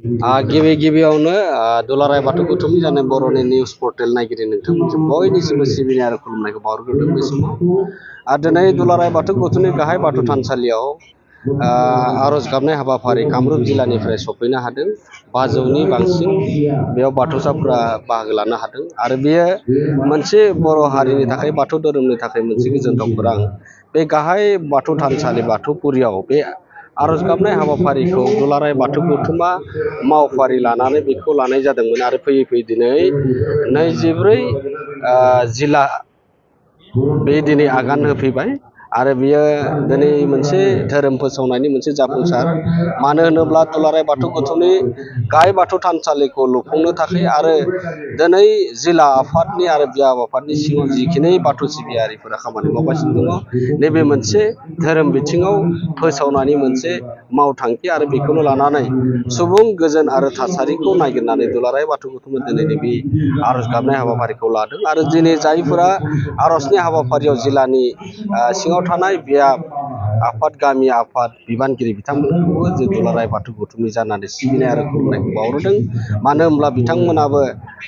गिबि गिबियावनो दुलाराय बाथौ गौथुमनि जानाय बर'नि निउस पर्टेल नायगिरि नोंथांमोनजों बयनिसिमबो सिबिनाय आरो खुलुमनायखौ बावहरग्रोदों बे समाव। दिनै दुलाराय बाथौ गौथुमनि गाहाय बाथौ थानसालियाव आर'ज गाबनाय हाबाफारि कामरुप जिल्लानिफ्राय सफैनो हादों। 500नि बांसिन बेयाव बाथौसाफोरा बाहागो लानो हादों आरो बेयो मोनसे बर' हारिनि थाखाय बाथौ धोरोमनि थाखाय मोनसे गोजोनथाव खौरां। बे गाहाय बाथौ थानसालि बाथौफुरियाव बे आर'ज गाबनाय हाबाफारिखौ दुलाराय बाथौ गौथुमा मावफारि लानानै बेखौ लानाय जादोंमोन आरो फैयै फैयै दिनै 24 जिल्ला बे दिनै आगान होफैबाय आरो बियो दिनै मोनसे धोरोम फोसावनायनि मोनसे जाफुंसार। मानो होनोब्ला दुलाराय बाथौ गौथुमनि गाहाय बाथौ थानसालिखौ लुफुंनो थाखाय आरो दिनै जिल्ला आफादनि आरो बियाब आफादनि सिङाव जिखिनि बाथौ सिबियारिफोरा खामानि मावगासिनो दङ, नैबे मोनसे धोरोम बिथिङाव फोसावनायनि मोनसे मावथांखि आरो बेखौनो लानानै सुबुं गोजोन आरो थासारिखौ नागिरनानै दुलाराय बाथौ गौथुमा दिनैनि बे आर'ज गाबनाय हाबाफारिखौ लादों आरो दिनै जायफोरा आर'जनि हाबाफारियाव जिल्लानि सिङाव थानाय बियाब आफाद, गामि आफाद, बिबानगिरि बिथांमोनखौबो जों दुलाराय बाथौ गौथुमनि जानानै सिबिनाय आरो खुलुमनायखौ बावहरदों। मानो होनब्ला बिथांमोनाबो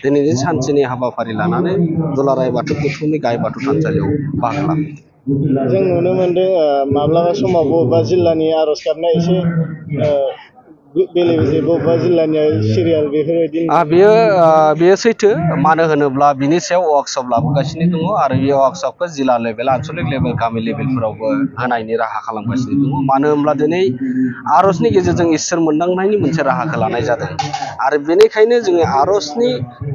दिनैनि सानसेनि हाबाफारि लानानै दुलाराय बाथौ गौथुमनि गाहाय बाथौ थानसालियाव बाहागो लाफैदों। जों नुनो मोनदों माब्लाबा समाव बबेबा जिल्लानि आर'ज गाबनाय एसे बेले बेजे, बबेबा जिल्लानिया सिरियाल बेफोरबायदि बेयो सैथो। मानो होनोब्ला बिनि सायाव वार्कशप लाबोगासिनो दङ आरो बे वार्कशपखौ जिल्ला लेभेल, आनसलिक लेभेल, गामि लेभेलफोरावबो होनायनि राहा खालामगासिनो दङ। मानो होनब्ला दिनै आर'जनि गेजेरजों इसोर मोनदांनायनि मोनसे राहाखौ लानाय जादों आरो बेनिखायनो जोङो आर'जनि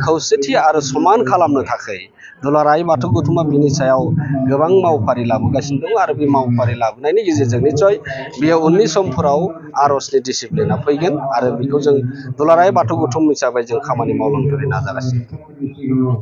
खौसेथि आरो समान खालामनो थाखाय दुलाराय बाथौ गौथुमा बिनि सायाव गोबां मावफारि लाबोगासिनो दं आरो बे मावफारि लाबोनायनि गेजेरजों निस्सय बेयो उननि समफोराव आर'जनि डिसिप्लिना फैगोन आरो बेखौ जों दुलाराय बाथौ गौथुम हिसाबै जों खामानि मावलांनो नाजागासिनो।